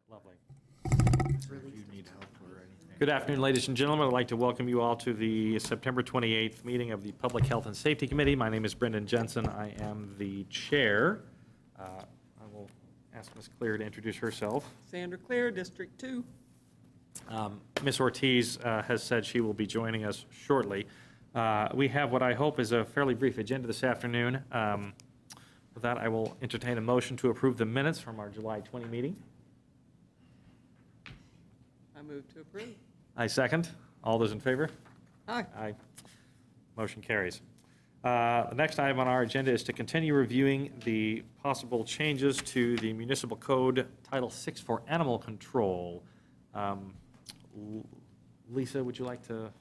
Lovely. Good afternoon, ladies and gentlemen. I'd like to welcome you all to the September 28th meeting of the Public Health and Safety Committee. My name is Brendan Jensen. I am the chair. I will ask Ms. Clear to introduce herself. Sandra Clear, District 2. Ms. Ortiz has said she will be joining us shortly. We have what I hope is a fairly brief agenda this afternoon. With that, I will entertain a motion to approve the minutes from our July 20 meeting. I move to approve. I second. All those in favor? Aye. Aye. Motion carries. The next item on our agenda is to continue reviewing the possible changes to the Municipal Code Title VI for animal control. Lisa, would you like to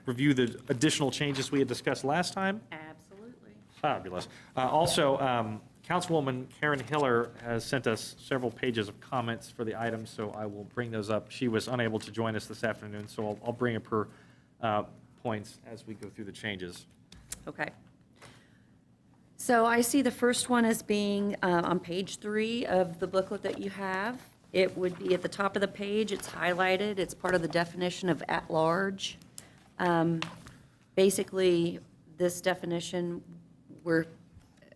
review the additional changes we had discussed last time? Absolutely. Fabulous. Also, Councilwoman Karen Hiller has sent us several pages of comments for the items, so I will bring those up. She was unable to join us this afternoon, so I'll bring up her points as we go through the changes. Okay. So I see the first one as being on page 3 of the booklet that you have. It would be at the top of the page. It's highlighted. It's part of the definition of at-large. Basically, this definition,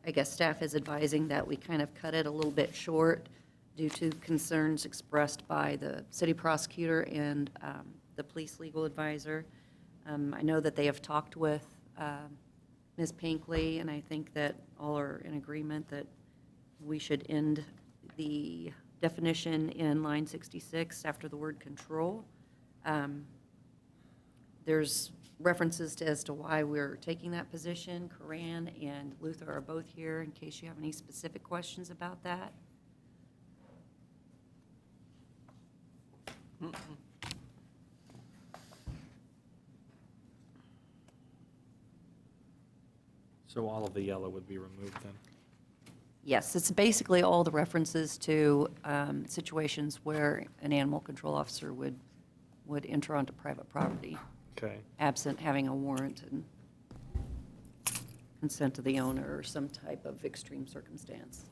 I guess staff is advising that we kind of cut it a little bit short due to concerns expressed by the city prosecutor and the police legal advisor. I know that they have talked with Ms. Pinkley, and I think that all are in agreement that we should end the definition in line 66 after the word control. There's references as to why we're taking that position. Coran and Luther are both here in case you have any specific questions about that. So all of the yellow would be removed then? Yes, it's basically all the references to situations where an animal control officer would enter onto private property. Okay. Absent having a warrant and consent of the owner or some type of extreme circumstance.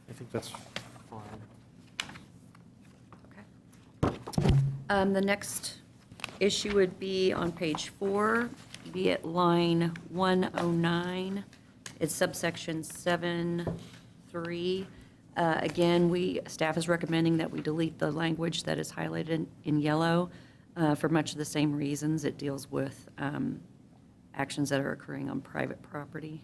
I think that's fine. Okay. The next issue would be on page 4, be at line 109. It's subsection 7.3. Again, staff is recommending that we delete the language that is highlighted in yellow for much of the same reasons. It deals with actions that are occurring on private property.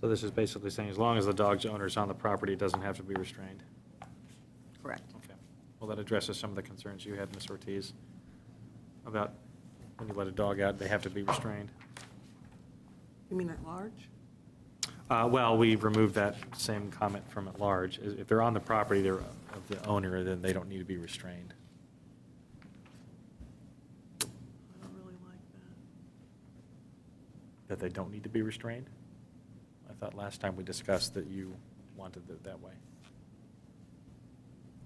So this is basically saying as long as the dog's owner is on the property, it doesn't have to be restrained? Correct. Okay. Well, that addresses some of the concerns you had, Ms. Ortiz, about when you let a dog out, they have to be restrained. You mean at large? Well, we removed that same comment from at large. If they're on the property they're of the owner, then they don't need to be restrained. I don't really like that. That they don't need to be restrained? I thought last time we discussed that you wanted it that way.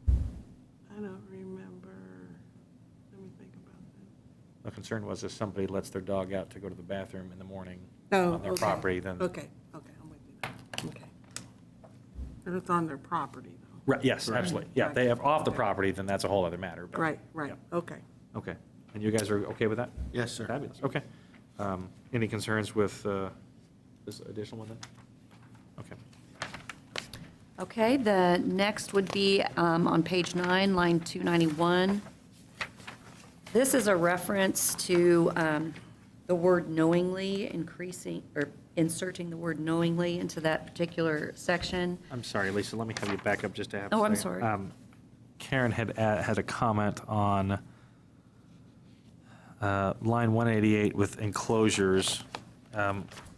I don't remember. Let me think about that. The concern was if somebody lets their dog out to go to the bathroom in the morning Oh, on their okay. property, then. Okay, I'm with you now. Okay. And it's on their property, though. Right, yes, absolutely. Yeah, if they have off the property, then that's a whole other matter. but- Right, yeah. okay. Okay. And you guys are okay with that? Yes, sir. Fabulous, okay. Any concerns with this additional one then? Okay. Okay, the next would be on page 9, line 291. This is a reference to the word knowingly, inserting the word knowingly into that particular section. I'm sorry, Lisa, let me have you back up just a half a Oh, I'm second. sorry. Karen had a comment on line 188 with enclosures.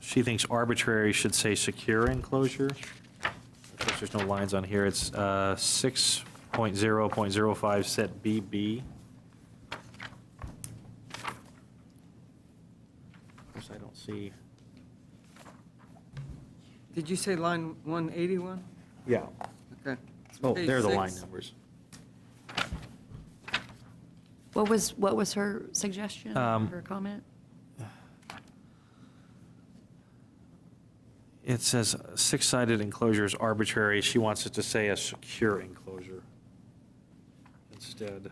She thinks arbitrary should say secure enclosure. Of course, there's no lines on here. It's 6.0.05 set BB. Of course, I don't see. Did you say line 181? Yeah. Okay. Oh, Page they're the 6. line numbers. What was her suggestion, her comment? It says six-sided enclosure is arbitrary. She wants it to say a secure enclosure instead.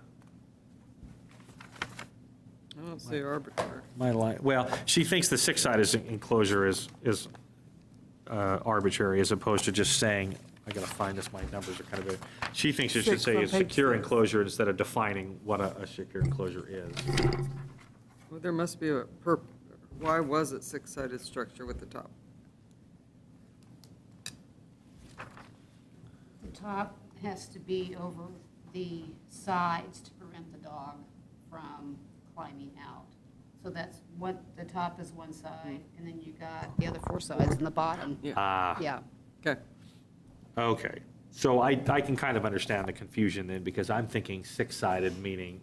I don't say arbitrary. My line, well, she thinks the six-sided enclosure is arbitrary as opposed to just saying, I gotta find this, my numbers are kind of, she thinks it should Six say on a page secure 6. enclosure instead of defining what a secure enclosure is. Well, there must be why was it six-sided structure with the top? The top has to be over the sides to prevent the dog from climbing out. So that's what, the top is one side, and then you got the other four sides in the bottom. Ah, Yeah. Okay. okay. So I can kind of understand the confusion then, because I'm thinking six-sided, meaning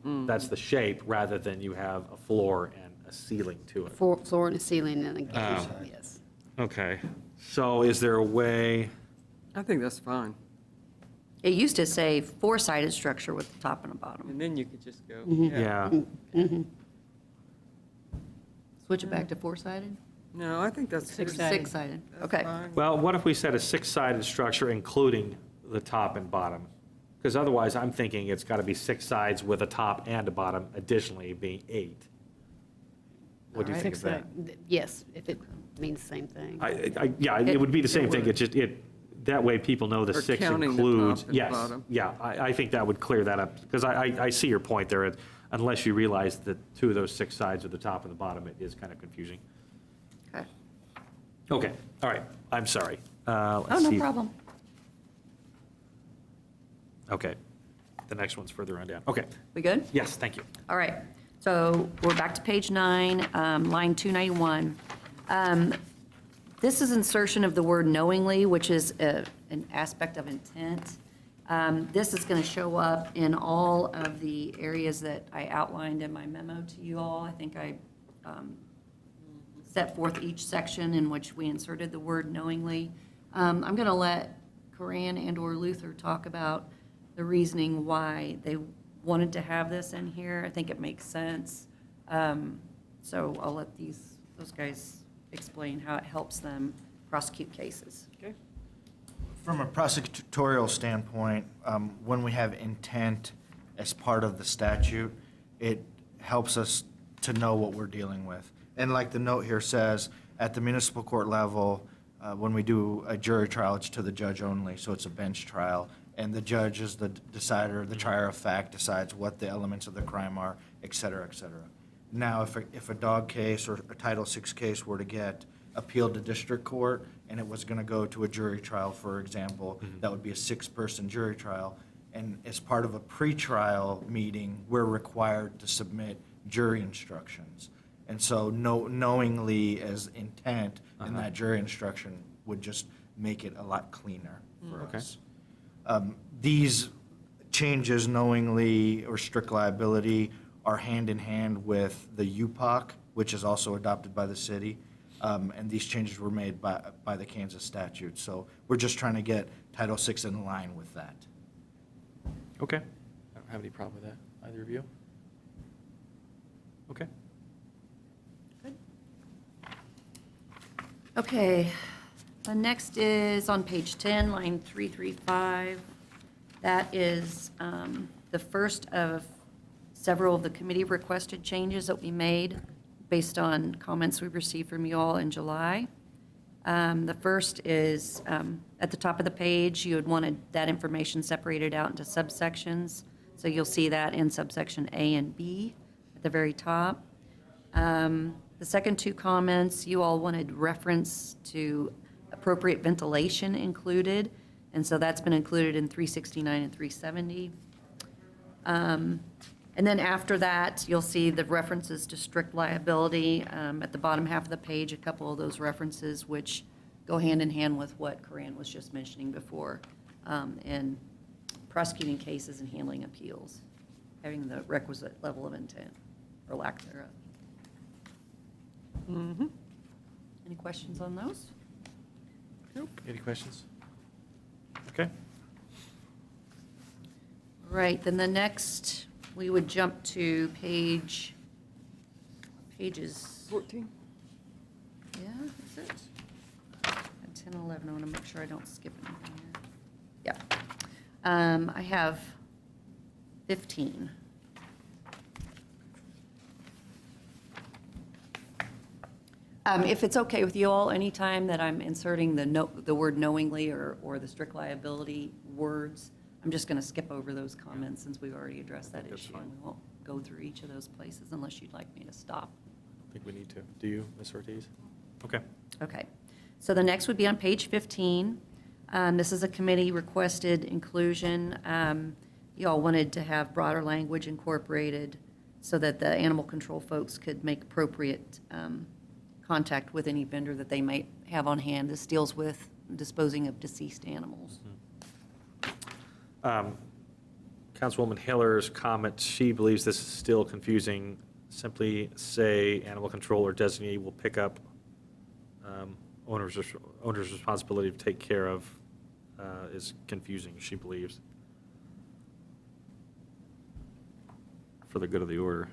that's the shape, rather than you have a floor and a ceiling to it. Floor and a ceiling and a gate, yes. Okay, so is there a way, I think that's fine. It used to say four-sided structure with the top and a bottom. And then you could just go. yeah, Switch it back to four-sided? No, I think that's. Six-sided. Six-sided, That's okay. fine. well, what if we said a six-sided structure including the top and bottom? Because otherwise, I'm thinking it's got to be six sides with a top and a bottom, additionally being 8. What do you think of that? Yes, if it means the same thing. Yeah, it would be the same thing, would. it's just, that way people know the Or 6 counting the includes. top and Yes, bottom. yeah, I think that would clear that up, because I see your point there, unless you realize that 2 of those 6 sides are the top and the bottom, it is kind of confusing. Okay. Okay, all right, I'm sorry. Oh, Let's no see. problem. Okay, the next one's further on down. Okay, We good? yes, thank you. All right, so we're back to page 9, line 291. This is insertion of the word knowingly, which is an aspect of intent. This is going to show up in all of the areas that I outlined in my memo to you all. I think I set forth each section in which we inserted the word knowingly. I'm going to let Corinne and/or Luther talk about the reasoning why they wanted to have this in here. I think it makes sense. So I'll let those guys explain how it helps them prosecute cases. Okay. From a prosecutorial standpoint, when we have intent as part of the statute, it helps us to know what we're dealing with. And like the note here says, at the municipal court level, when we do a jury trial, it's to the judge only, so it's a bench trial. And the judge is the decider, the trier of fact, decides what the elements of the crime are, et cetera, et cetera. Now, if a dog case or a Title VI case were to get appealed to district court and it was going to go to a jury trial, for example, that would be a 6-person jury trial. And as part of a pretrial meeting, we're required to submit jury instructions. And so knowingly as intent in that jury instruction would just make it a lot cleaner for Okay. us. These changes, knowingly or strict liability, are hand in hand with the UPOC, which is also adopted by the city. And these changes were made by the Kansas statute. So we're just trying to get Title VI in line with that. Okay, I don't have any problem with that, either of you? Okay. Okay, the next is on page 10, line 335. That is the first of several of the committee requested changes that we made based on comments we received from you all in July. The first is, at the top of the page, you had wanted that information separated out into subsections. So you'll see that in subsection A and B at the very top. The second two comments, you all wanted reference to appropriate ventilation included, and so that's been included in 369 and 370. And then after that, you'll see the references to strict liability at the bottom half of the page, a couple of those references which go hand in hand with what Corinne was just mentioning before, in prosecuting cases and handling appeals, having the requisite level of intent or lack thereof. Any questions on those? Any questions? Okay. All right, then the next, we would jump to pages, 14? yeah, is it? 10, 11, I want to make sure I don't skip anything here. Yeah. I have 15. If it's okay with you all, anytime that I'm inserting the word knowingly or the strict liability words, I'm just going to skip over those comments since we've already addressed that That's issue. fine. And we won't go through each of those places unless you'd like me to stop. I think we need to. Do you, Ms. Ortiz? Okay. Okay. So the next would be on page 15. This is a committee requested inclusion. You all wanted to have broader language incorporated so that the animal control folks could make appropriate contact with any vendor that they might have on hand. This deals with disposing of deceased animals. Councilwoman Hiller's comment, she believes this is still confusing. Simply say animal control or designee will pick up owner's responsibility to take care of is confusing, she believes, for the good of the order.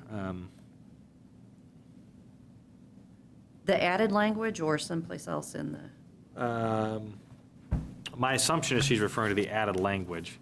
The added language or someplace else in the, My assumption is she's referring to the added language.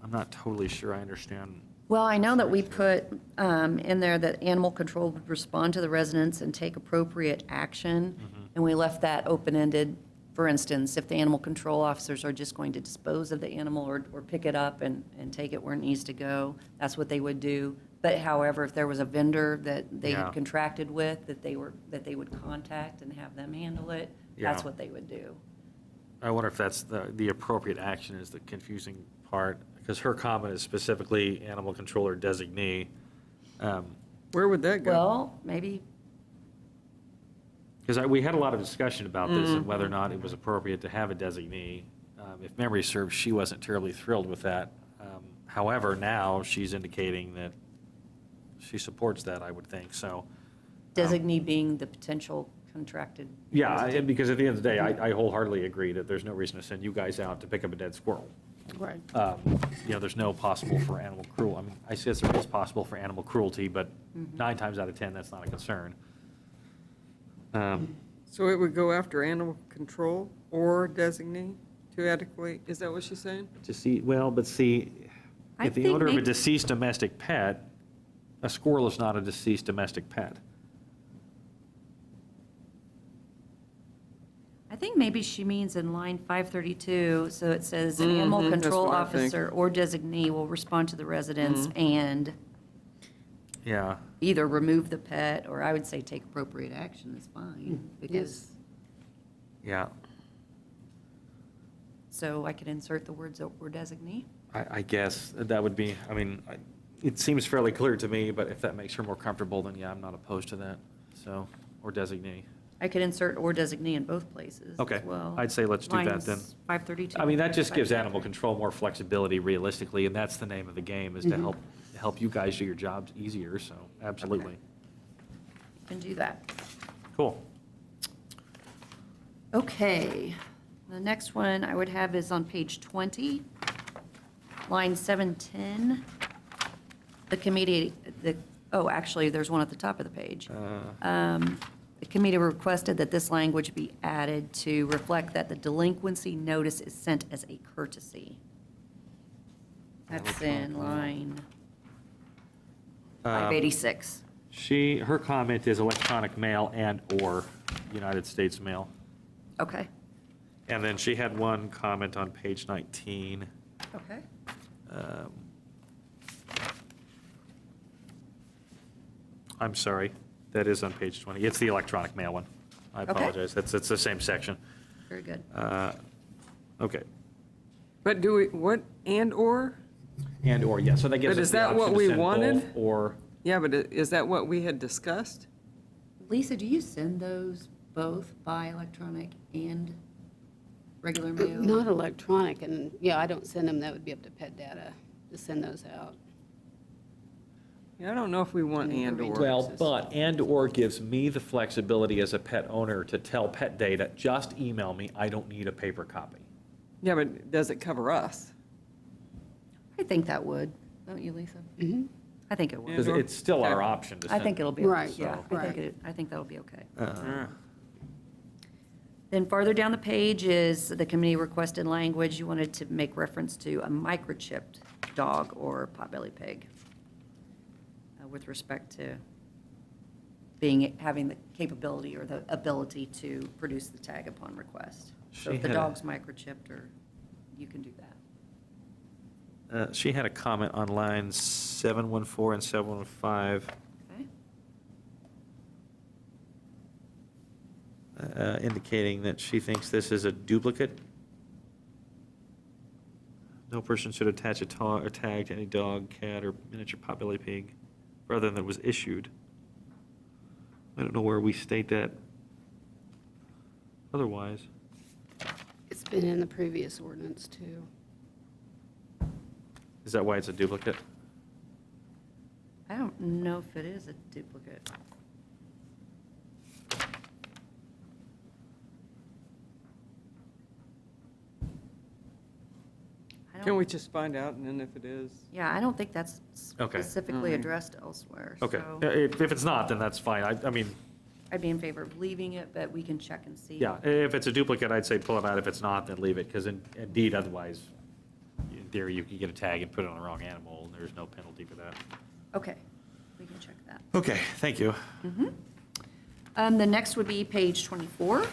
I'm not totally sure I understand. well, I know that we put in there that animal control would respond to the residents and take appropriate action, and we left that open-ended. For instance, if the animal control officers are just going to dispose of the animal or pick it up and take it where it needs to go, that's what they would do. But however, if there was a vendor that they Yeah. had contracted with, that they would contact and have them handle it, that's Yeah. what they would do. I wonder if that's the appropriate action is the confusing part, because her comment is specifically animal controller designee. Where would that go? Well, maybe, Because we had a lot of discussion about this and whether or not it was appropriate to have a designee. If memory serves, she wasn't terribly thrilled with that. However, now she's indicating that she supports that, I would think, so. designee being the potential contracted. Yeah, because at the end of the day, I wholeheartedly agree that there's no reason to send you guys out to pick up a dead squirrel. Right. There's no possible for animal cruelty. I mean, I guess there is possible for animal cruelty, but 9 times out of 10, that's not a concern. So it would go after animal control or designee to adequately, is that what she's saying? I If the think owner of a maybe- deceased domestic pet, a squirrel is not a deceased domestic pet. I think maybe she means in line 532, so it says an animal Mhm, that's control what I think. officer or designee will respond to the residents and Yeah, either remove the pet, or I would say take appropriate action is fine, because, yeah. so I could insert the words or designee? I guess that would be, it seems fairly clear to me, but if that makes her more comfortable, then yeah, I'm not opposed to that, so, or designee. I could insert or designee in both places Okay, as well. I'd say let's do that then. Lines 532. That just gives animal control more flexibility realistically, and that's the name of the game, is to help you guys do your jobs easier, so absolutely. Can do that. Cool. Okay, the next one I would have is on page 20, line 710. The committee, actually, there's one at the top of the page. The committee requested that this language be added to reflect that the delinquency notice is sent as a courtesy. That's in line 586. Her comment is electronic mail and/or United States mail. Okay, And then she had one comment on page 19. okay. I'm sorry, that is on page 20. It's the electronic mail one. I Okay. apologize. It's the same section. Very good. Okay. But do we, what, and/or? And/or, yeah, so that gives But us is the that option what to we send wanted? both, or, Yeah, but is that what we had discussed? Lisa, do you send those both by electronic and regular mail? Not electronic, and, yeah, I don't send them, that would be up to Pet Data to send those out. Yeah, I don't know if we want and/or. well, but and/or gives me the flexibility as a pet owner to tell Pet Data, just email me, I don't need a paper copy. Yeah, but does it cover us? I think that would, don't you, Lisa? Mhm. I think it would. Because And/or? it's still our Okay. option to I send. think it'll be, Right, yeah, right. I think that'll be okay. Yeah. Then farther down the page is the committee requested language. You wanted to make reference to a microchipped dog or potbelly pig with respect to having the capability or the ability to produce the tag upon request. So She if the had a- dog's microchipped, or you can do that. She had a comment on lines 714 and 715. Okay? Indicating that she thinks this is a duplicate. No person should attach a tag to any dog, cat, or miniature potbelly pig rather than was issued. I don't know where we state that otherwise. It's been in the previous ordinance, too. Is that why it's a duplicate? I don't know if it is a duplicate. I Can don't- we just find out, and then if it is? Yeah, I don't think that's Okay. specifically Alright. addressed elsewhere. Okay, so if it's not, then that's fine. I mean, I'd be in favor of leaving it, but we can check and see. yeah, if it's a duplicate, I'd say pull it out. If it's not, then leave it, because indeed, otherwise, in theory, you could get a tag and put it on the wrong animal, and there's no penalty for that. Okay, we can check that. Okay, thank you. The next would be page 24.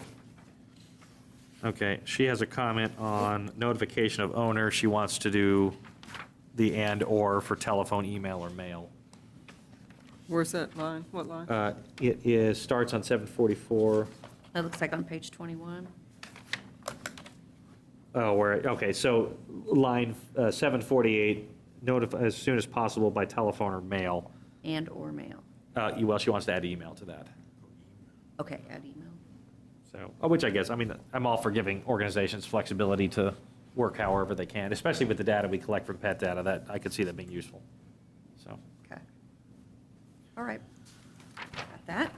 Okay, she has a comment on notification of owner. She wants to do the and/or for telephone, email, or mail. Where's that line? What line? Starts on 744. That looks like on page 21. Oh, okay, so line 748, notify as soon as possible by telephone or mail. And/or mail. Well, she wants to add email to that. Okay, add email. So, which I guess, I mean, I'm all for giving organizations flexibility to work however they can, especially with the data we collect from pet data, that I could see that being useful. So, Okay. All right. Got that.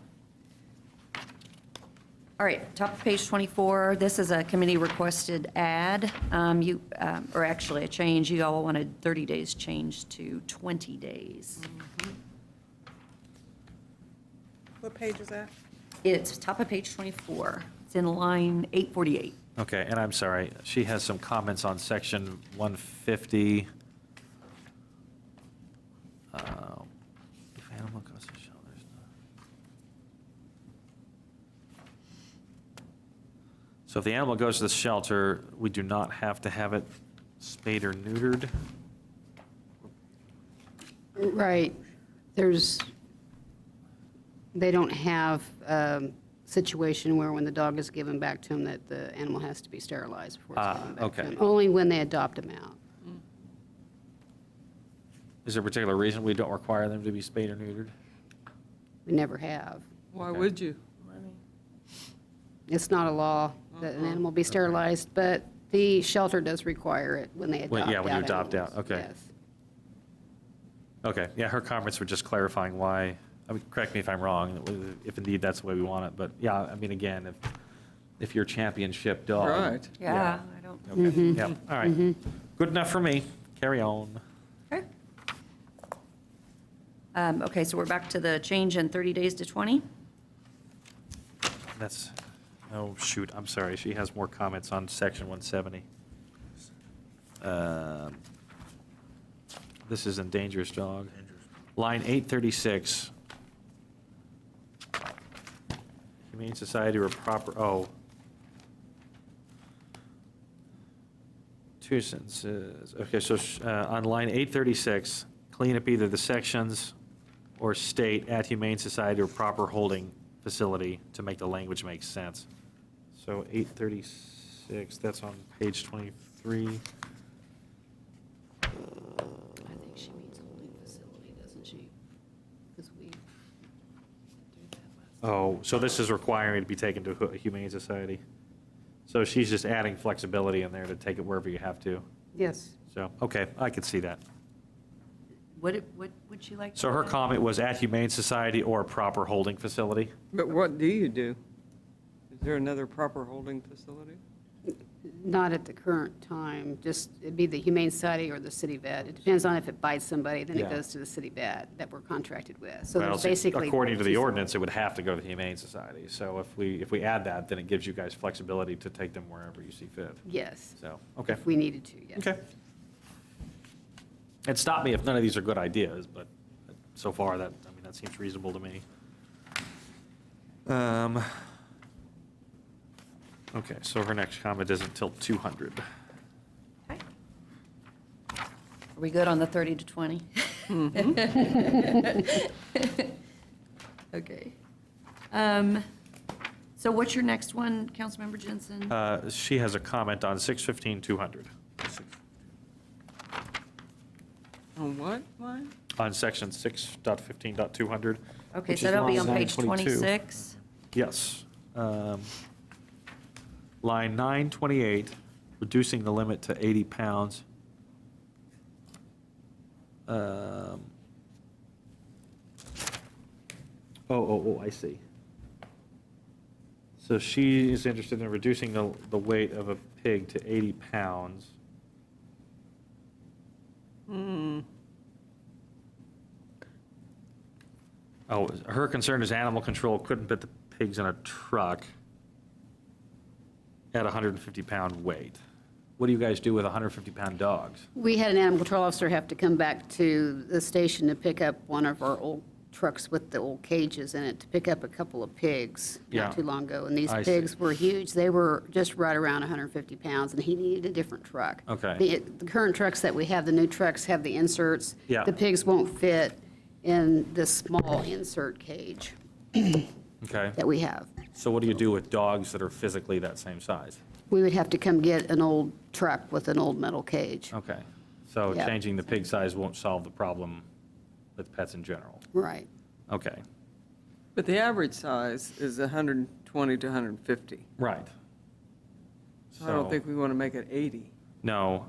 All right, top of page 24, this is a committee requested add. Or actually a change, you all wanted 30 days changed to 20 days. What page is that? It's top of page 24. It's in line 848. okay, and I'm sorry, she has some comments on section 150. If animal goes to shelters. So if the animal goes to the shelter, we do not have to have it spayed or neutered? Right. They don't have a situation where when the dog is given back to them that the animal has to be sterilized before it's given back to okay. them. Only when they adopt them out. Is there a particular reason we don't require them to be spayed or neutered? We never have. Why okay. would you? It's not a law that an animal be sterilized, but the shelter does require it when they adopt out. Yeah, when you adopt out, animals. okay. Yes. Okay, yeah, her comments were just clarifying why, I mean, correct me if I'm wrong, if indeed that's the way we want it, but yeah, I mean, again, if your championship dog. Right. Yeah, I don't, Okay, yeah, all right. Good enough for me. Carry on. okay. Okay, so we're back to the change in 30 days to 20. That's, oh, shoot, I'm sorry, she has more comments on section 170. This is in dangerous dog. Line 836. Humane Society or proper, two sentences. Okay, so on line 836, clean up either the sections or state at Humane Society or proper holding facility to make the language make sense. So 836, that's on page 23. I think she means holding facility, doesn't she? Because we did that last. Oh, so this is requiring it to be taken to a Humane Society? So she's just adding flexibility in there to take it wherever you have to. Yes. So, okay, I could see that. What would you like? So to her add? comment was at Humane Society or proper holding facility? But what do you do? Is there another proper holding facility? Not at the current time, just, it'd be the Humane Society or the city vet. It depends on if it bites somebody, then Yeah. it goes to the city vet that we're contracted with. So Well, there's see, basically. according to the two- ordinance, it would have to go to the Humane Society. So if we add that, then it gives you guys flexibility to take them wherever you see fit. Yes, So, okay, if we needed to, yes. okay. And stop me if none of these are good ideas, but so far that seems reasonable to me. Okay, so her next comment isn't till 200. Okay. Are we good on the 30 to 20? Okay. So what's your next one, Councilmember Jensen? She has a comment on 615-200, On what line? on section 6.15.200. Okay, which so is that'll be line on page 922. 26. Yes. Line 928, reducing the limit to 80 pounds. I see. So she is interested in reducing the weight of a pig to 80 pounds. Oh, her concern is animal control couldn't put the pigs in a truck at 150-pound weight. What do you guys do with 150-pound dogs? We had an animal control officer have to come back to the station to pick up one of our old trucks with the old cages in it, to pick up a couple of pigs Yeah. not too long ago. And these I see. pigs were huge. They were just right around 150 pounds, and he needed a different truck. Okay. The current trucks that we have, the new trucks have the inserts. Yeah. The pigs won't fit in this small insert cage Okay. that we have. So what do you do with dogs that are physically that same size? We would have to come get an old truck with an old metal cage. Okay. So Yeah. changing the pig size won't solve the problem with pets in general? Right. Okay. But the average size is 120 to 150. Right. I don't think we want to make it 80. No.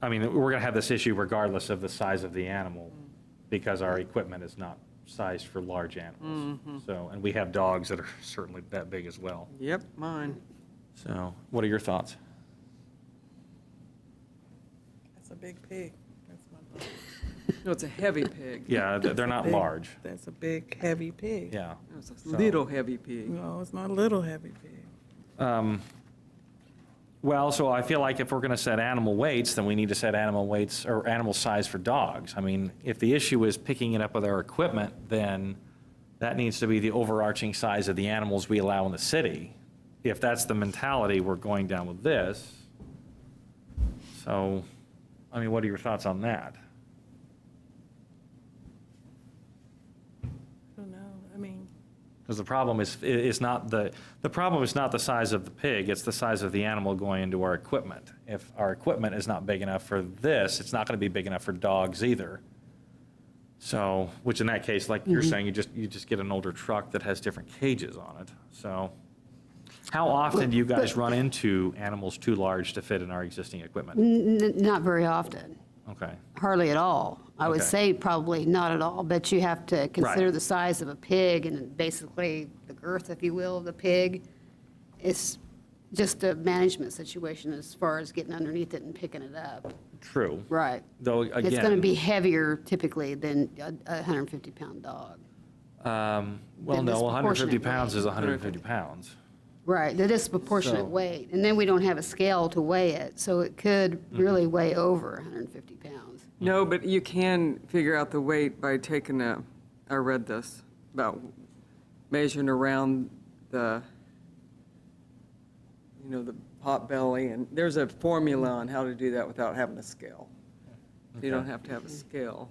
I mean, we're going to have this issue regardless of the size of the animal because our equipment is not sized for large animals. So, and we have dogs that are certainly that big as well. Yep, mine. So what are your thoughts? That's a big pig. That's my dog. No, it's a heavy pig. Yeah, they're not Big- large. That's a big, heavy pig. Yeah. It's a So- little heavy pig. No, it's not a little heavy pig. Well, so I feel like if we're going to set animal weights, then we need to set animal weights or animal size for dogs. I mean, if the issue is picking it up with our equipment, then that needs to be the overarching size of the animals we allow in the city. If that's the mentality we're going down with this. So, I mean, what are your thoughts on that? I don't know. I mean, Because the problem is not the problem is not the size of the pig, it's the size of the animal going into our equipment. If our equipment is not big enough for this, it's not going to be big enough for dogs either. So, which in that case, like you're saying, you just get an older truck that has different cages on it. So, how often do you guys run into animals too large to fit in our existing equipment? Not very often. Okay, Hardly at all. I would Okay. say probably not at all, but you have to consider Right. the size of a pig and basically the girth, if you will, of the pig. It's just a management situation as far as getting underneath it and picking it up. true. Right. Though, It's going to again, be heavier typically than a 150-pound dog. well, the no, 150 disproportionate pounds is weight. 150 pounds. Right, the disproportionate So- weight. And then we don't have a scale to weigh it, so it could really weigh over 150 pounds. No, but you can figure out the weight by taking I read this, about measuring around the pot belly, and there's a formula on how to do that without having a scale. You don't Okay. have to have a scale.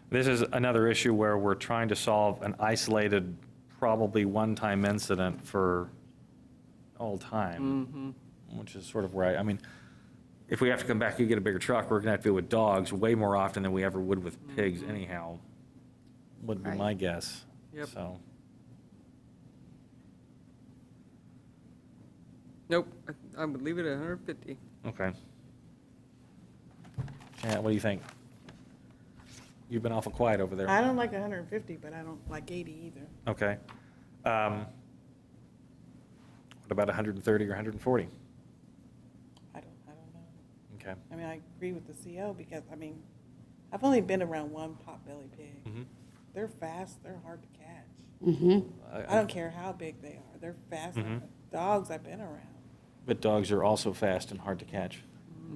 This is another issue where we're trying to solve an isolated, probably one-time incident for all time, which is sort of where I mean, if we have to come back and get a bigger truck, we're gonna have to deal with dogs way more often than we ever would with pigs anyhow, would be Right. my guess. Yep. So, Nope, I would leave it at 150. okay. Yeah, what do you think? You've been awful quiet over there. I don't like 150, but I don't like 80 either. Okay. What about 130 or 140? I don't know. Okay. I mean, I agree with the CO because, I mean, I've only been around one potbelly pig. Mhm. They're fast, they're hard to catch. Mm-hmm. I don't care how big they are, they're fast. Mhm. Dogs I've been around, But dogs are also fast and hard to catch.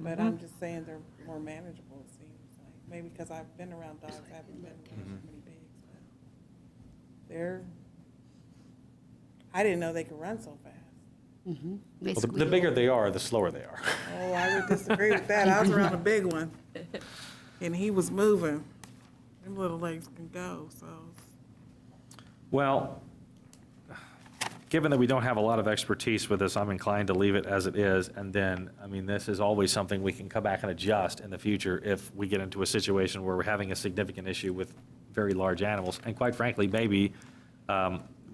but I'm just saying they're more manageable, it seems like. Maybe because I've been around dogs, I haven't been around so many pigs, but they're, I didn't know they could run so fast. Mm-hmm. Well, the bigger they are, the slower they are. Oh, I would disagree with that. I was around a big one, and he was moving. Them little legs can go, so. Well, given that we don't have a lot of expertise with this, I'm inclined to leave it as it is. And then, I mean, this is always something we can come back and adjust in the future if we get into a situation where we're having a significant issue with very large animals. And quite frankly, maybe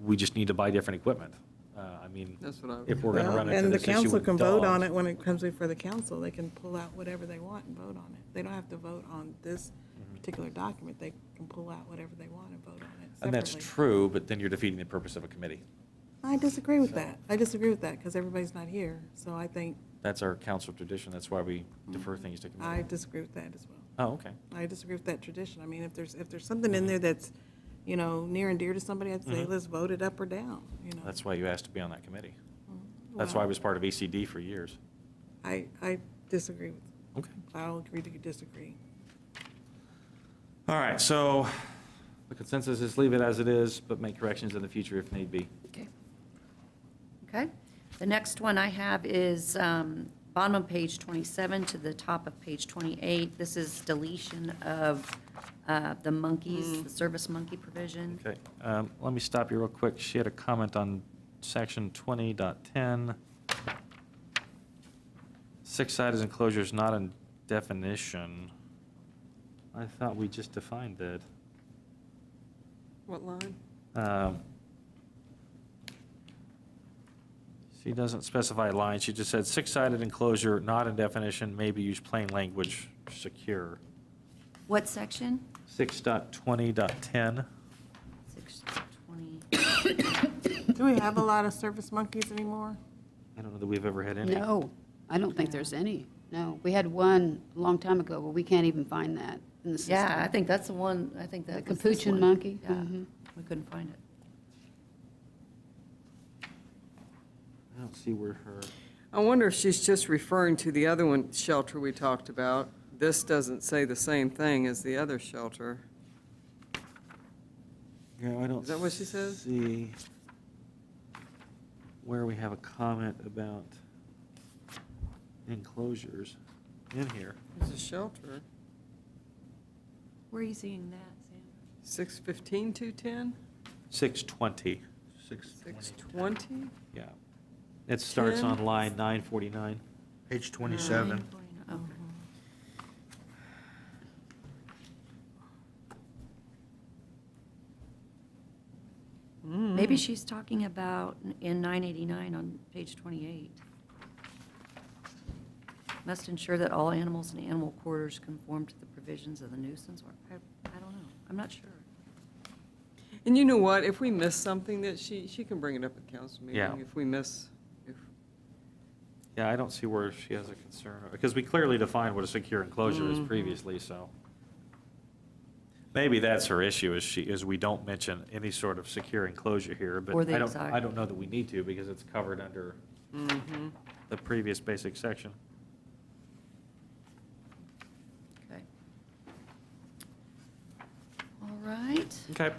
we just need to buy different equipment. I mean, That's what I would. if we're going to Well, run into and the this issue council with can vote on dogs. it when it comes before the council. They can pull out whatever they want and vote on it. They don't have to vote on this particular document. They can pull out whatever they want and vote on it And that's separately. true, but then you're defeating the purpose of a committee. I disagree with that. I disagree with that because everybody's not here. So I think, That's our council tradition. That's why we defer things to I committee. disagree with that as well. Oh, okay. I disagree with that tradition. I mean, if there's something in there that's, you know, near and dear to somebody, I'd say, let's vote it up or down, you know. That's why you asked to be on that committee. That's why I Well, was part of ECD for years. I disagree with, Okay. I'll agree to disagree. All right, so the consensus is leave it as it is, but make corrections in the future if need be. Okay. Okay. The next one I have is bottom of page 27 to the top of page 28. This is deletion of the monkeys, the service monkey provision. Okay, let me stop you real quick. She had a comment on section 20.10. Six-sided enclosures not in definition. I thought we just defined it. What line? She doesn't specify a line, she just said six-sided enclosure, not in definition, maybe use plain language, secure. What section? 6.20.10. 620. Do we have a lot of service monkeys anymore? I don't know that we've ever had any. No, I don't think there's any. No, we had one a long time ago, but we can't even find that in the system. Yeah, I think that's the one, I think The that was this capuchin one. monkey? Yeah, Mhm. we couldn't find it. I don't see where her, I wonder if she's just referring to the other one, shelter we talked about. This doesn't say the same thing as the other shelter. yeah, I don't. Is that what she says? See where we have a comment about enclosures in here. There's a shelter. Where are you seeing that, Sam? 615, 210, 620, 620? yeah. It starts 10. on line 949. Page 27. Okay. Maybe she's talking about in 989 on page 28. Must ensure that all animals in animal quarters conform to the provisions of the nuisance, or, I don't know, I'm not sure. And you know what? If we miss something, that she can bring it up at council meeting. Yeah. If we miss, if, Yeah, I don't see where she has a concern, because we clearly defined what a secure enclosure is previously, so. Maybe that's her issue, is we don't mention any sort of secure enclosure here, but Or the I exact- don't know that we need to, because it's covered under the previous basic section. Okay. All right. Okay.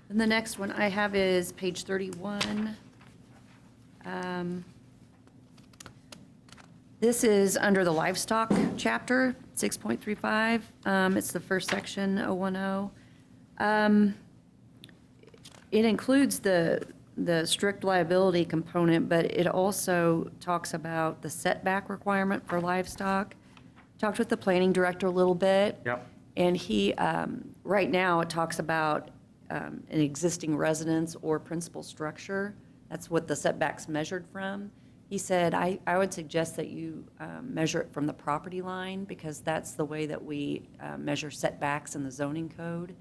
And the next one I have is page 31. This is under the livestock chapter. It 6.35, it's the first section, 010. It includes the strict liability component, but it also talks about the setback requirement for livestock. Talked with the planning director a little bit. Yep. And he, right now, it talks about an existing residence or principal structure. That's what the setback's measured from. He said, I would suggest that you measure it from the property line, because that's the way that we measure setbacks in the zoning code.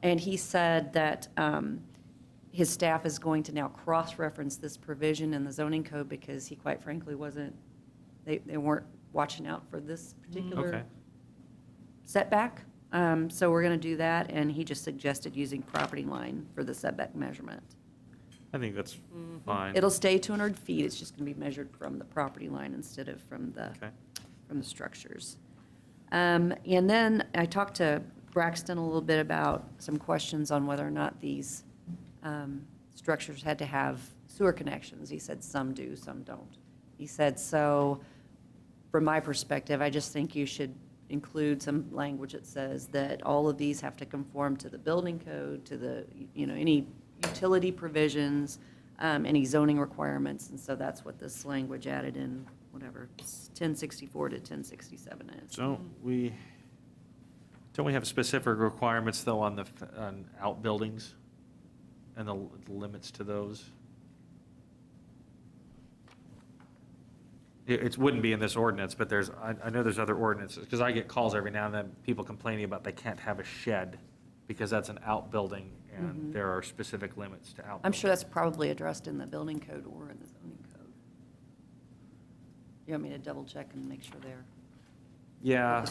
And he said that his staff is going to now cross-reference this provision in the zoning code, because he quite frankly they weren't watching out for this particular Okay. setback. So we're going to do that, and he just suggested using property line for the setback measurement. I think that's fine. It'll stay 200 feet, it's just going to be measured from the property line instead of from the Okay. structures. And then I talked to Braxton a little bit about some questions on whether or not these structures had to have sewer connections. He said some do, some don't. He said, so from my perspective, I just think you should include some language that says that all of these have to conform to the building code, to the, any utility provisions, any zoning requirements, and so that's what this language added in, whatever, 1064 to 1067 is. Don't we have specific requirements, though, on on outbuildings and the limits to those? It wouldn't be in this ordinance, but I know there's other ordinances, because I get calls every now and then, people complaining about they can't have a shed because that's an outbuilding, and there are specific limits to outbuildings. I'm sure that's probably addressed in the building code or in the zoning code. You want me to double check and make sure they're? Yeah.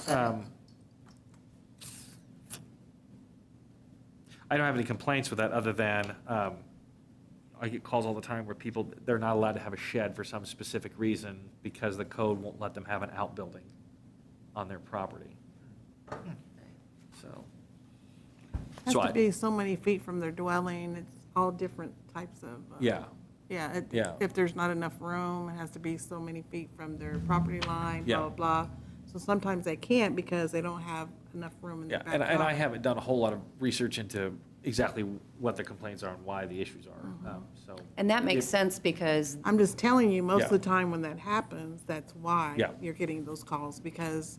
I don't have any complaints with that, other than I get calls all the time where people, they're not allowed to have a shed for some specific reason because the code won't let them have an outbuilding on their property. So. Has to be so many feet from their dwelling, it's all different types of. Yeah. Yeah, Yeah. if there's not enough room, it has to be so many feet from their property line, blah, Yeah. blah, blah. So sometimes they can't because they don't have enough room in Yeah, their and backyard. I haven't done a whole lot of research into exactly what the complaints are and why the issues are, so. And that makes if- sense because, I'm just telling you, most of Yeah. the time when that happens, that's why Yeah. you're getting those calls, because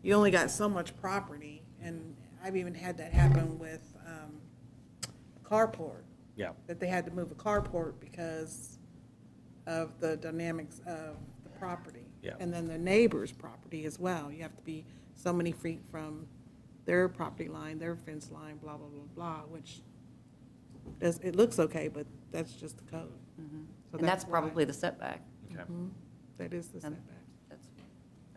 you only got so much property. And I've even had that happen with carport, Yeah, that they had to move a carport because of the dynamics of the property. Yeah. And then the neighbor's property as well. You have to be so many feet from their property line, their fence line, blah, blah, blah, blah, which it looks okay, but that's just the code. So and that's why. probably the setback. okay. That is the And setback. that's-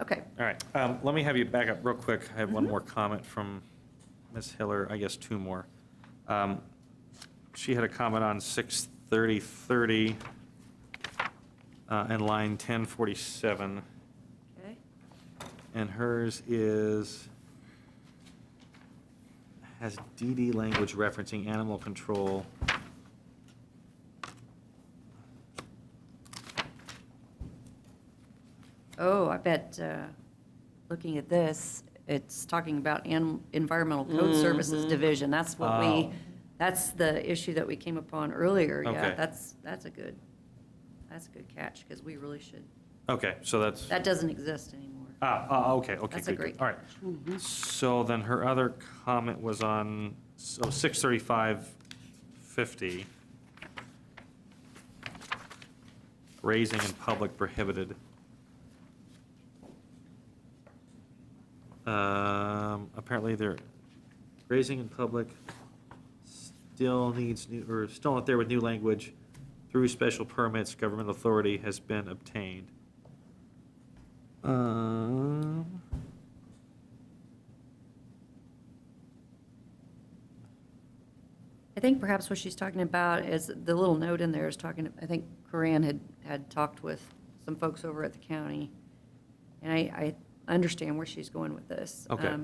Okay, All right, let me have you back up real quick. I have one more comment from Ms. Hiller, I guess two more. She had a comment on 63030 and line 1047, okay. and hers has DD language referencing animal control. Oh, I bet, looking at this, it's talking about Environmental Code Services Division. That's what Oh. that's the issue that we came upon earlier. Yeah, Okay. that's a good catch, because we really should, Okay, so that's. that doesn't exist anymore. Okay, That's a good, great good. All right. So then her other comment was on, 63550. Raising in public prohibited. Apparently they're, grazing in public still needs new, or still not there with new language. Through special permits, government authority has been obtained. I think perhaps what she's talking about is, the little note in there is talking, I think Corinne had talked with some folks over at the county, and I understand where she's going with this. Okay.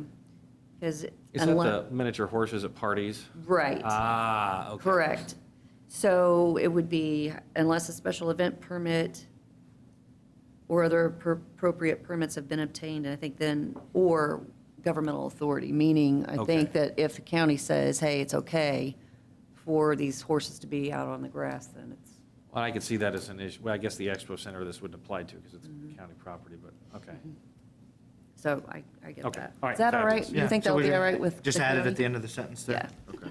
Because. Is that the miniature horses at parties? Right. Okay. Correct. So it would be, unless a special event permit or other appropriate permits have been obtained, and I think then, or governmental authority, meaning I think Okay. that if the county says, hey, it's okay for these horses to be out on the grass, then it's, Well, I could see that as an issue. Well, I guess the expo center this wouldn't apply to because it's Mm-hmm. county property, but, okay. so I get Okay. that. All right. Is that all right? Fabulous. You think so that'll we be all right with? Just the add it county? at the end of the sentence there? Okay.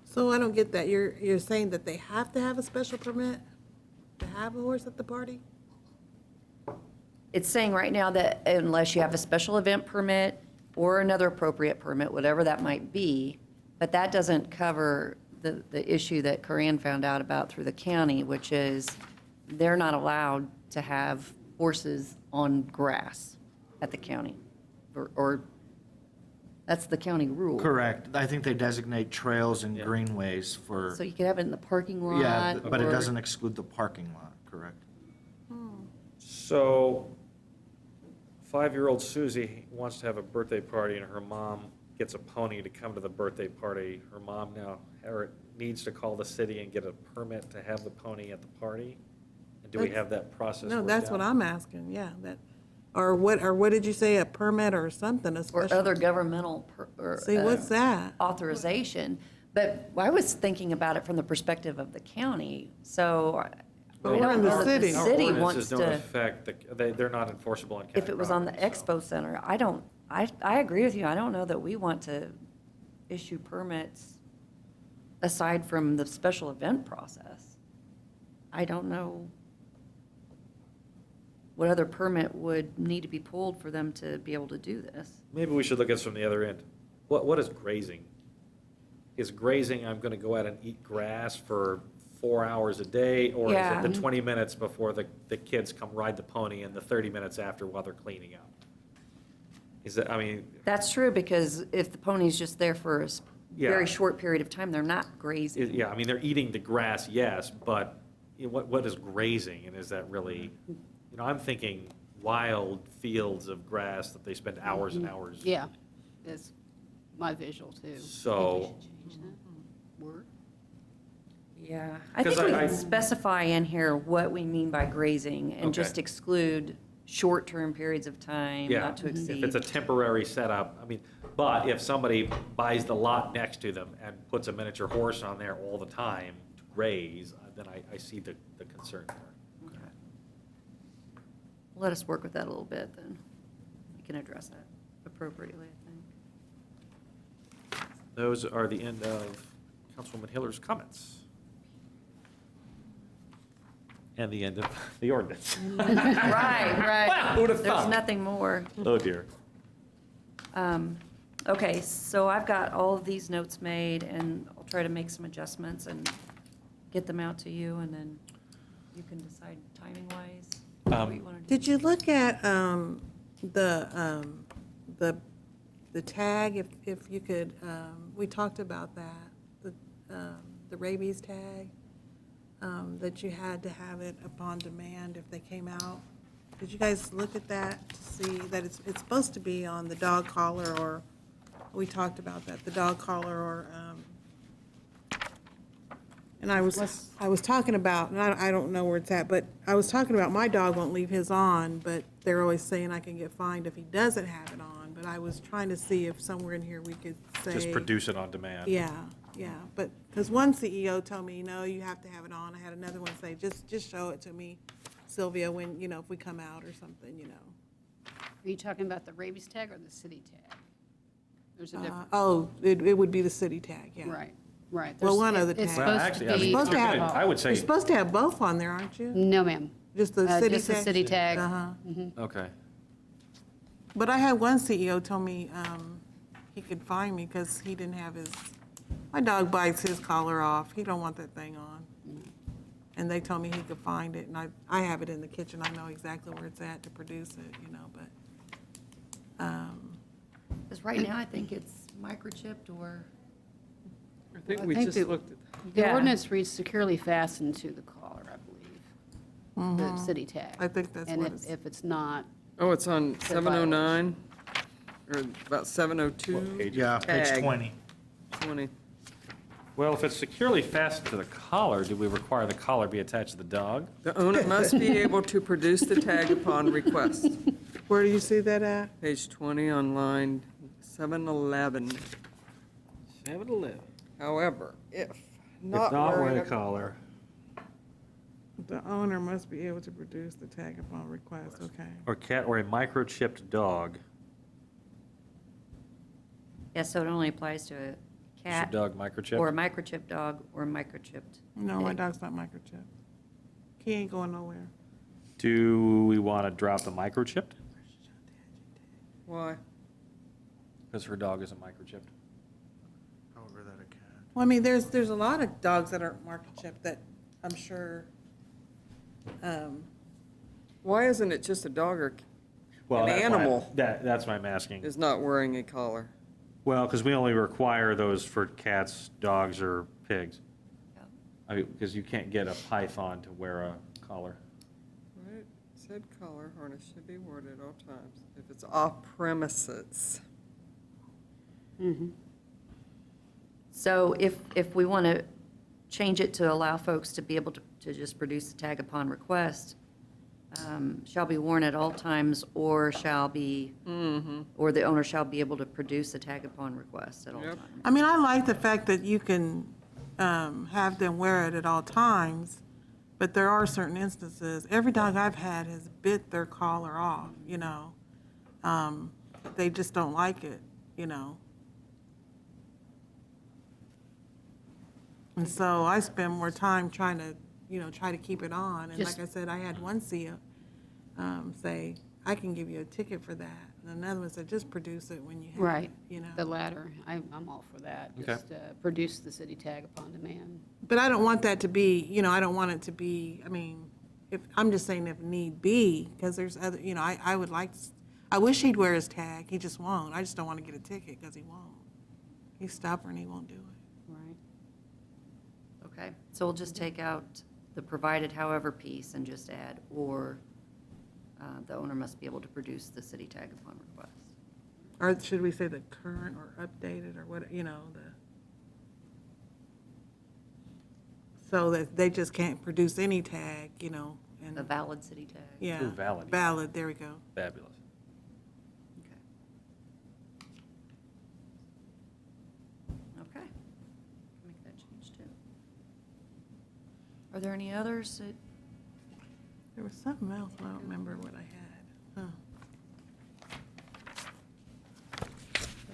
So I don't get that. You're saying that they have to have a special permit to have a horse at the party? It's saying right now that unless you have a special event permit or another appropriate permit, whatever that might be, but that doesn't cover the issue that Corinne found out about through the county, which is they're not allowed to have horses on grass at the county, or that's the county rule. Correct. I think they designate trails and Yeah. greenways for, So you could have it in the parking lot. yeah, but it or- doesn't exclude the parking lot, correct? So, 5-year-old Susie wants to have a birthday party, and her mom gets a pony to come to the birthday party. Her mom now needs to call the city and get a permit to have the pony at the party? And do we have that process No, worked that's what out? I'm asking, yeah, that, or what did you say, a permit or something, a Or special? other governmental. See, what's that? Authorization. But I was thinking about it from the perspective of the county, so. But I we're don't in the know that city. Our city ordinances wants don't to, affect, they're not enforceable on county if it was on the property, so. expo center, I agree with you. I don't know that we want to issue permits aside from the special event process. I don't know what other permit would need to be pulled for them to be able to do this. Maybe we should look at this from the other end. What is grazing? Is grazing, I'm gonna go out and eat grass for 4 hours a day? Or is Yeah. it the 20 minutes before the kids come ride the pony and the 30 minutes after while they're cleaning up? Is that, I mean, That's true, because if the pony's just there for a Yeah. very short period of time, they're not grazing. yeah, I mean, they're eating the grass, yes, but you know, what is grazing? And is that really, you know, I'm thinking wild fields of grass that they spend hours and hours. Yeah, that's my visual too. So, Word? Yeah, I 'Cause think we I- can specify in here what we mean by grazing and just Okay. exclude short-term periods of time, yeah, not to if exceed. it's a temporary setup, I mean, but if somebody buys the lot next to them and puts a miniature horse on there all the time to graze, then I see the concern there. Okay. Let us work with that a little bit, then. We can address that appropriately, I think. Those are the end of Councilwoman Hiller's comments. And the end of the ordinance. Right. Wow, who'd have There's thought? nothing more. Oh, dear. Okay, so I've got all of these notes made, and I'll try to make some adjustments and get them out to you, and then you can decide timing-wise what you want to do. Did you look at the tag, if you could, we talked about that, the rabies tag, that you had to have it upon demand if they came out? Did you guys look at that to see that it's supposed to be on the dog collar, or, we talked about that, the dog collar, or, and I was talking about, and I don't know where it's at, but I was talking about my dog won't leave his on, but they're always saying I can get fined if he doesn't have it on. But I was trying to see if somewhere in here we could say. Just produce it on demand. Yeah, but, because one CEO told me, no, you have to have it on. I had another one say, just show it to me, Sylvia, when, if we come out or something. Are you talking about the rabies tag or the city tag? There's a difference. Oh, it would be the city tag, yeah. Right. Well, There's- one of the It's tags. Well, supposed actually, to I mean, be. Supposed to you're have- gonna- I would say, You're supposed to have both on there, aren't you? No, ma'am. Just the city tag? Just the city tag. Uh-huh. okay. But I had one CEO told me he could fine me because he didn't have his, my dog bites his collar off. He don't want that thing on. And they told me he could find it, and I have it in the kitchen. I know exactly where it's at to produce it, but, Because right now, I think it's microchipped or, I think I we think just the- looked at, The Yeah. ordinance reads securely fastened to the collar, I believe, the city tag. I think that's And what it's. if it's not, oh, it's on a 709, or about What 702, page? Yeah, page Tag. 20. 20. Well, if it's securely fastened to the collar, do we require the collar be attached to the dog? The owner must be able to produce the tag upon request. Where do you see that at? Page 20 on line 711. 7-Eleven. However, if If not not wearing wearing a a collar. The owner must be able to produce the tag upon request, okay. Or cat, or a microchipped dog. Yeah, so it only applies to a Is your cat dog microchipped? or a microchipped dog or a microchipped. No, my pig. dog's not microchipped. He ain't going nowhere. Do we want to drop the microchipped? Why? Because her dog isn't microchipped. However that a cat. Well, I mean, there's a lot of dogs that aren't microchipped that I'm sure, Why isn't it just a dog or Well, An that's why- animal. That's why I'm asking. is not wearing a collar? Well, because we only require those for cats, dogs, or pigs. Yeah. I mean, because you can't get a python to wear a collar. Right, said collar harness should be worn at all times if it's off premises. So if we want to change it to allow folks to be able to just produce the tag upon request, shall be worn at all times, or shall be, or the owner shall be able to produce the tag upon request at all Yep. times. I mean, I like the fact that you can have them wear it at all times, but there are certain instances, every dog I've had has bit their collar off, you know. They just don't like it, you know. And so I spend more time trying to, you know, try to keep it on. And Just- like I said, I had one see say, I can give you a ticket for that. And another one said, just produce it when you have Right, it, you know. the latter, I'm all for that. Okay. Just produce the city tag upon demand. But I don't want that to be, you know, I don't want it to be, I mean, if, I'm just saying if need be, because there's other, you know, I would like, I wish he'd wear his tag, he just won't. I just don't want to get a ticket because he won't. He's stubborn, he won't do it. Right. Okay, so we'll just take out the provided however piece and just add, or the owner must be able to produce the city tag upon request. Or should we say the current or updated or what, you know, so that they just can't produce any tag, you know, and, A valid city tag. yeah. Ooh, valid. Valid, there we go. Fabulous. Okay. Okay. Make that change too. Are there any others that, There was something else, I don't remember what I had.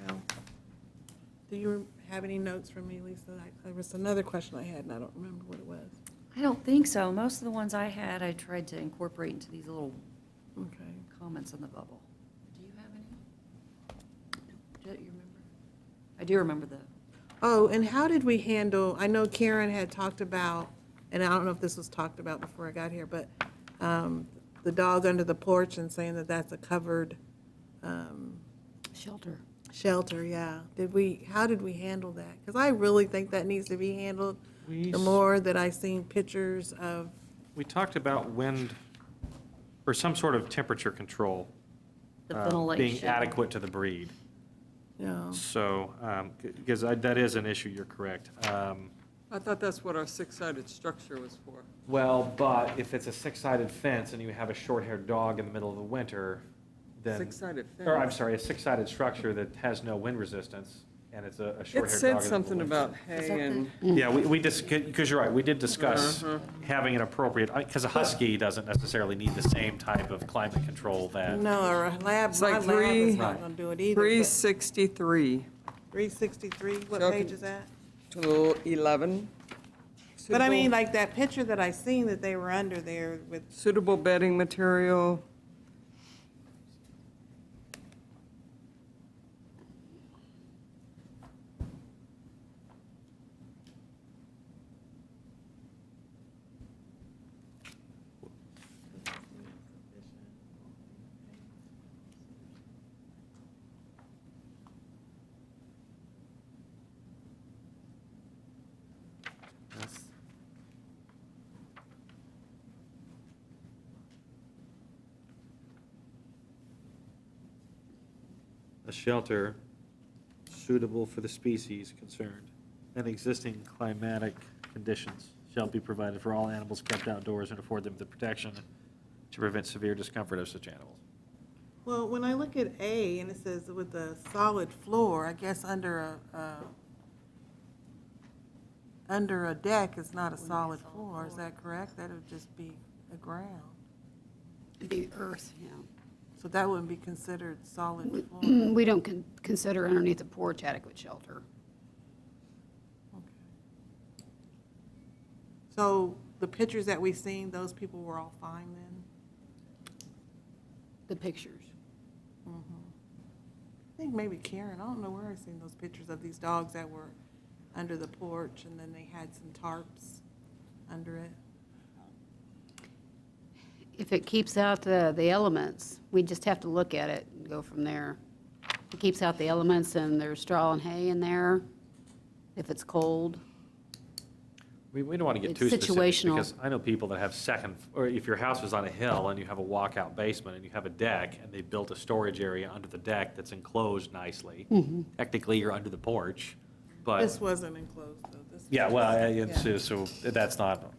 Well, do you have any notes from me, Lisa? There was another question I had, and I don't remember what it was. I don't think so. Most of the ones I had, I tried to incorporate into these little Okay. comments in the bubble. Do you have any? Do you remember? I do remember the, Oh, and how did we handle, I know Karen had talked about, and I don't know if this was talked about before I got here, but the dog under the porch and saying that that's a covered Shelter. shelter, yeah. How did we handle that? Because I really think that needs to be handled. We The s- more that I've seen pictures of, We talked about wind, or some sort of temperature control. the Being ventilation. adequate to the breed. you know, So, because that is an issue, you're correct. I thought that's what our six-sided structure was for. Well, but if it's a six-sided fence and you have a short-haired dog in the middle of the winter, then. Six-sided Or, I'm fence. sorry, a six-sided structure that has no wind resistance, and it's a short-haired dog. It in the said middle of something the about winter. Is that hay and, Yeah, we because you're right, we did discuss having an appropriate, because a husky doesn't necessarily need the same type of climate control that. no, or a lab, It's my like lab is three- not gonna do it either. 363 363, what So page is that? to 11. But I mean, Suitable- like that picture that I seen that they were under there with, Suitable bedding material. A shelter suitable for the species concerned. and existing climatic conditions shall be provided for all animals kept outdoors and afford them the protection to prevent severe discomfort of such animals. Well, when I look at A and it says with a solid floor, I guess under a deck is not a solid floor, is that correct? That would just be the ground. It'd be earth, yeah. So that wouldn't be considered solid floor? We don't consider underneath the porch adequate shelter. Okay. So the pictures that we've seen, those people were all fine then? The pictures. I think maybe Karen, I don't know where I've seen those pictures of these dogs that were under the porch and then they had some tarps under it. If it keeps out the elements, we just have to look at it and go from there. If it keeps out the elements and there's straw and hay in there, if it's cold. We don't want to get It's too specific, situational. because I know people that have second, or if your house is on a hill and you have a walkout basement and you have a deck, and they built a storage area under the deck that's enclosed nicely, technically you're under the porch, This but, wasn't enclosed though. This was yeah, well, just- so that's not,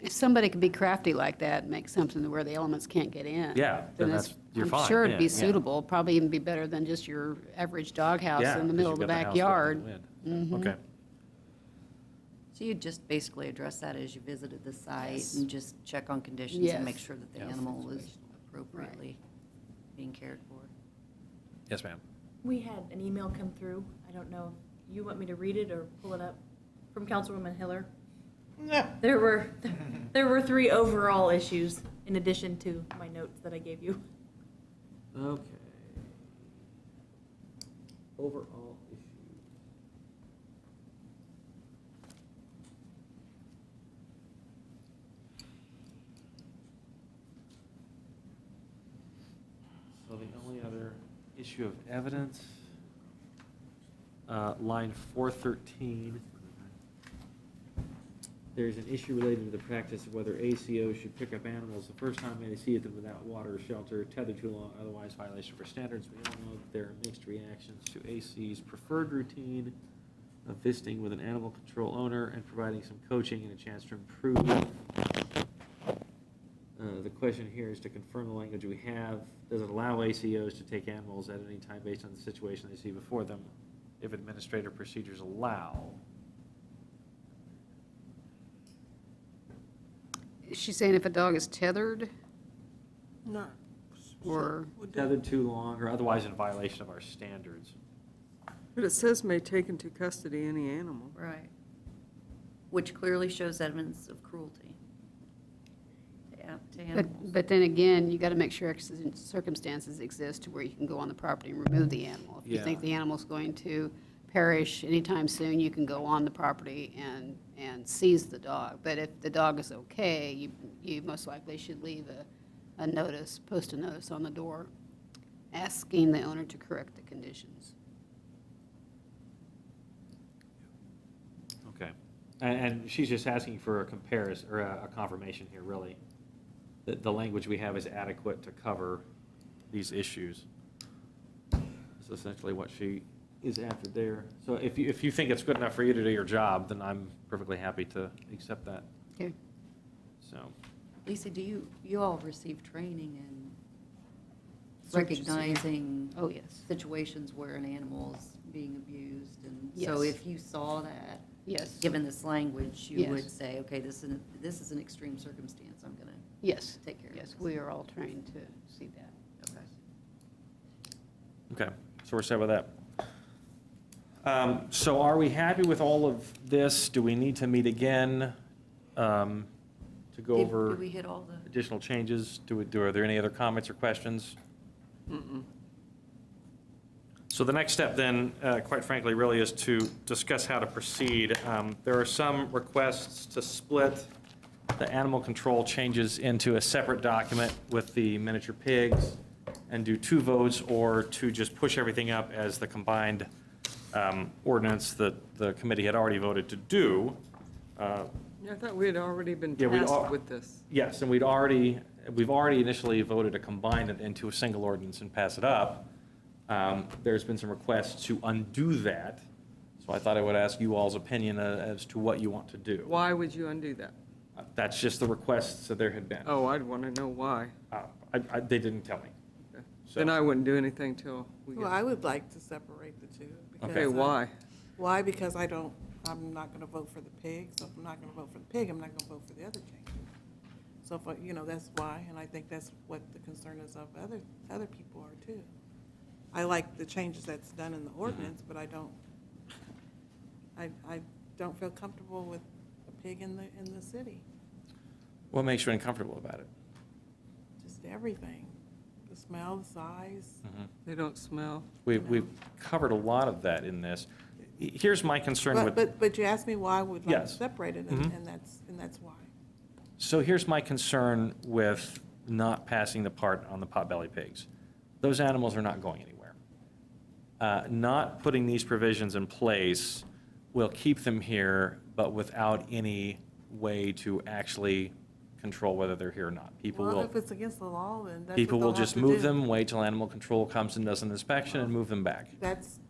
If somebody could be crafty like that and make something to where the elements can't get in. Yeah, then it's- that's- you're I'm fine, sure it'd yeah, be yeah. suitable, probably even be better than just your average doghouse yeah. in the 'cause middle you've of the got house backyard. flipping the wind. Okay. So you just basically address that as you visited the site Yes. and just check on conditions Yes. and make sure that the Yes. animal is appropriately being cared for. Yes, ma'am. We had an email come through. I don't know if you want me to read it or pull it up, from Councilwoman Hiller. There were 3 overall issues in addition to my notes that I gave you. Okay. Overall issue. So the only other issue of evidence, line 413. There's an issue related to the practice of whether ACOs should pick up animals the first time they see them without water or shelter, tethered too long, otherwise violation for standards. We all know that there are mixed reactions to AC's preferred routine of visiting with an animal control owner and providing some coaching and a chance to improve. The question here is to confirm the language we have. Does it allow ACOs to take animals at any time based on the situation they see before them, if administrative procedures allow? Is she saying if a dog is tethered No. or? Tethered too long or otherwise in violation of our standards? But it says may take into custody any animal. Right. Which clearly shows evidence of cruelty to animals. But then again, you got to make sure circumstances exist to where you can go on the property and remove the animal. If you think Yeah. the animal's going to perish anytime soon, you can go on the property and seize the dog. But if the dog is okay, you most likely should leave a notice, post a notice on the door, asking the owner to correct the conditions. Okay. And she's just asking for a comparison, or a confirmation here, really. That the language we have is adequate to cover these issues. That's essentially what she is after there. So if you think it's good enough for you to do your job, then I'm perfectly happy to accept that, Okay. so. Lisa, do you all receive training in Search and seizure. recognizing Oh, yes. situations where an animal is being abused? And so Yes. if you saw that, Yes. given this language, you would Yes. say, okay, this is an extreme circumstance, I'm going to Yes. take care of Yes, this. we are all trained to see that. Okay. Okay, so we're set with that. So are we happy with all of this? Do we need to meet again to go over Did we hit all the? additional changes? Are there any other comments or questions? So the next step then, quite frankly, really is to discuss how to proceed. There are some requests to split the animal control changes into a separate document with the miniature pigs and do 2 votes, or to just push everything up as the combined ordinance that the committee had already voted to do. Yeah, I thought we had already been Yeah, we'd al- tasked with this. Yes, and we've already initially voted to combine it into a single ordinance and pass it up. There's been some requests to undo that. So I thought I would ask you all's opinion as to what you want to do. Why would you undo that? That's just the requests that there had been. Oh, I'd want to know why. They didn't tell me. So- Then I wouldn't do anything till we Well, get. I would like to separate the two. because Okay, I- why? Why? Because I'm not gonna vote for the pig, so if I'm not gonna vote for the pig, I'm not gonna vote for the other changes. So, that's why, and I think that's what the concern is of other people are too. I like the changes that's done in the ordinance, but I don't feel comfortable with a pig in the city. What makes you uncomfortable about it? Just everything, the smell, the size. They don't smell. We've covered a lot of that in this. Here's my concern with. But you asked me why I would like to Yes. separate it, and that's why. So here's my concern with not passing the part on the potbelly pigs. Those animals are not going anywhere. Not putting these provisions in place will keep them here, but without any way to actually control whether they're here or not. Well, if it's against the law, then that's what People will they'll have just to move do. them, wait till animal control comes and does an inspection and move them back.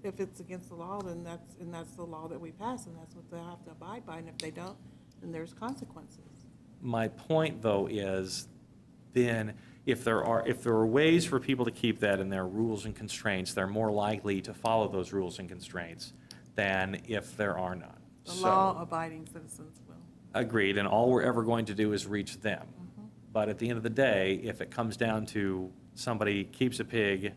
If it's against the law, then that's the law that we pass, and that's what they'll have to abide by, and if they don't, then there's consequences. My point, though, is then if there are ways for people to keep that in their rules and constraints, they're more likely to follow those rules and constraints than if there are none. The So, law-abiding citizens will. agreed, and all we're ever going to do is reach them. But at the end of the day, if it comes down to somebody keeps a pig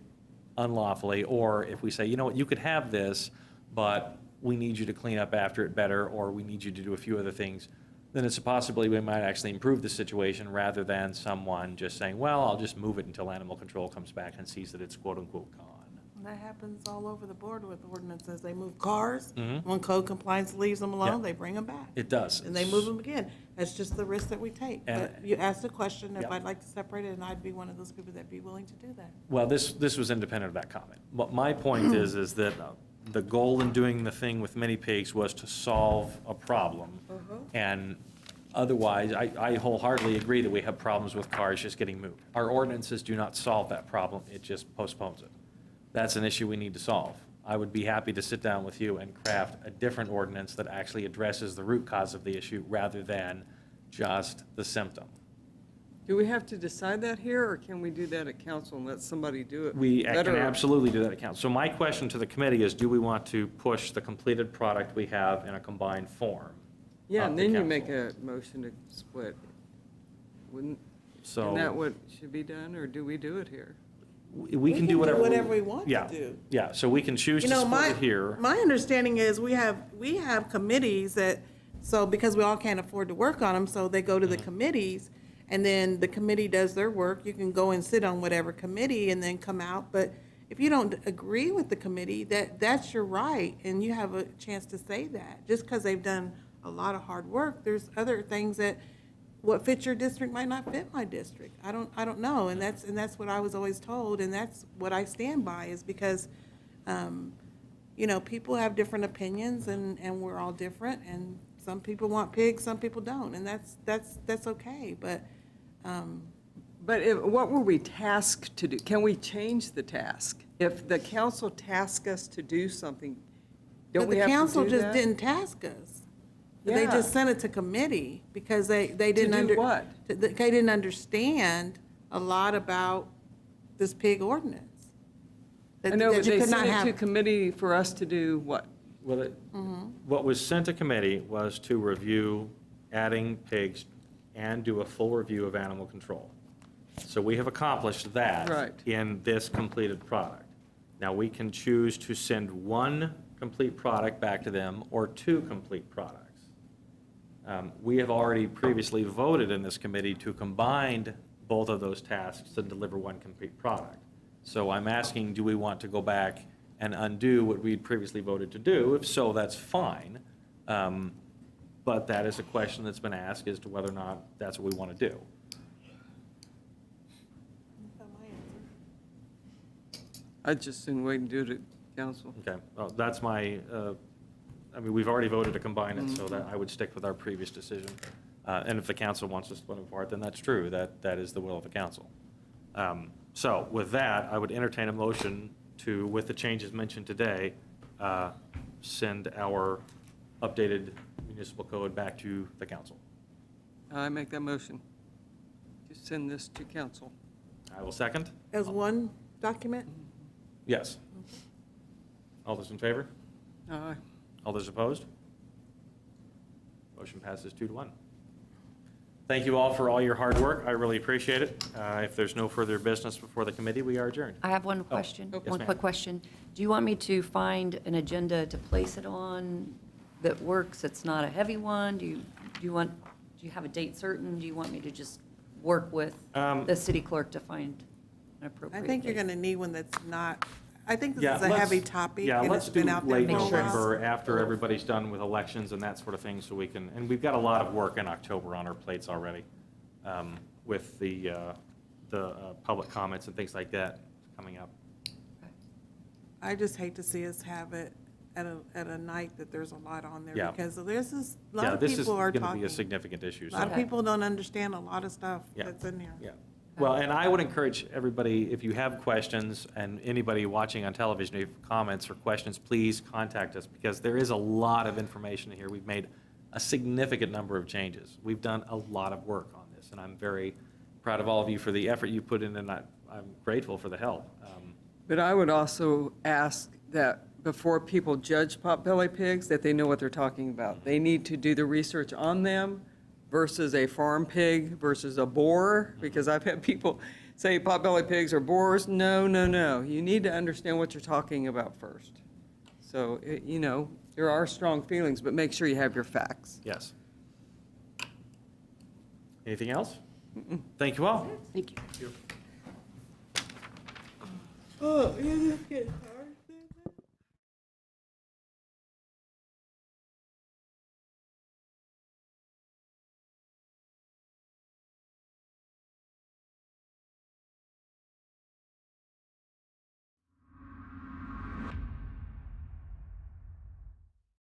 unlawfully, or if we say, you know what, you could have this, but we need you to clean up after it better, or we need you to do a few other things, then it's a possibility we might actually improve the situation rather than someone just saying, well, I'll just move it until animal control comes back and sees that it's quote-unquote gone. And that happens all over the board with ordinances. They move cars, Mhm. when code compliance leaves them alone, Yeah. they bring them back. It does. And they move them again. That's just the risk that we take. And- But you asked the question if Yeah. I'd like to separate it, and I'd be one of those people that'd be willing to do that. Well, this was independent of that comment. What my point is that the goal in doing the thing with mini pigs was to solve a problem. And otherwise, I wholeheartedly agree that we have problems with cars just getting moved. Our ordinances do not solve that problem, it just postpones it. That's an issue we need to solve. I would be happy to sit down with you and craft a different ordinance that actually addresses the root cause of the issue rather than just the symptom. Do we have to decide that here, or can we do that at council and let somebody do it? We can better? absolutely do that at council. So my question to the committee is, do we want to push the completed product we have in a combined form? Yeah, up and to then you council? make a motion to split. Isn't So that what should be done, or do we do it here? we can do whatever. we want to Yeah, do. yeah, so we can choose to split it here. My understanding is we have committees that, so because we all can't afford to work on them, so they go to the Mm-hmm. committees, and then the committee does their work. You can go and sit on whatever committee and then come out, but if you don't agree with the committee, that's your right, and you have a chance to say that. Just because they've done a lot of hard work, there's other things that, what fits your district might not fit my district. I don't know, and that's what I was always told, and that's what I stand by, is because, people have different opinions, and we're all different, and some people want pigs, some people don't, and that's okay, but, But what were we tasked to do? Can we change the task? If the council tasks us to do something, don't but we the have to do that? council just didn't task us. They Yeah. just sent it to committee, because they didn't do what? They didn't understand a lot about this pig ordinance. I know, but you they could not sent it have- to committee for us to do what? Well, what was sent to committee was to review adding pigs and do a full review of animal control. So we have accomplished that Right. in this completed product. Now, we can choose to send one complete product back to them or two complete products. We have already previously voted in this committee to combine both of those tasks to deliver one complete product. So I'm asking, do we want to go back and undo what we'd previously voted to do? If so, that's fine. But that is a question that's been asked as to whether or not that's what we want to do. I'd just soon wait and do it at council. Okay, well, that's my, we've already voted to combine it, so that I would stick with our previous decision. And if the council wants to split them apart, then that's true, that is the will of the council. So with that, I would entertain a motion to, with the changes mentioned today, send our updated municipal code back to the council. I make that motion to send this to council. I will second. As one document? Yes. All those in favor? Aye. All those opposed? Motion passes 2-1. Thank you all for all your hard work. I really appreciate it. If there's no further business before the committee, we are adjourned. I have one question, yes, one ma'am. quick question. Do you want me to find an agenda to place it on that works, it's not a heavy one? Do you have a date certain? Do you want me to just work with the city clerk to find an I appropriate think you're date? going to need one that's not, I think this Yeah, is a let's- heavy topic. Yeah, and let's it's do been out there late for a while. November after everybody's done with elections and that sort of thing, so we can, and we've got a lot of work in October on our plates already with the public comments and things like that coming up. I just hate to see us have it at a night that there's a lot on there. Yeah. Because there's a Yeah, lot of this is people are going to talking. be a significant issue. A lot of Okay. people don't understand a lot of stuff Yeah. that's in there. Yeah. Well, and I would encourage everybody, if you have questions, and anybody watching on television, if you have comments or questions, please contact us, because there is a lot of information here. We've made a significant number of changes. We've done a lot of work on this, and I'm very proud of all of you for the effort you put in, and I'm grateful for the help. But I would also ask that before people judge potbelly pigs, that they know what they're talking about. They need to do the research on them versus a farm pig versus a boar, because I've had people say potbelly pigs are boars. No, no, no. You need to understand what you're talking about first. So, there are strong feelings, but make sure you have your facts. Yes. Anything else? Thank you all. Thank you. Oh, yeah, that's good.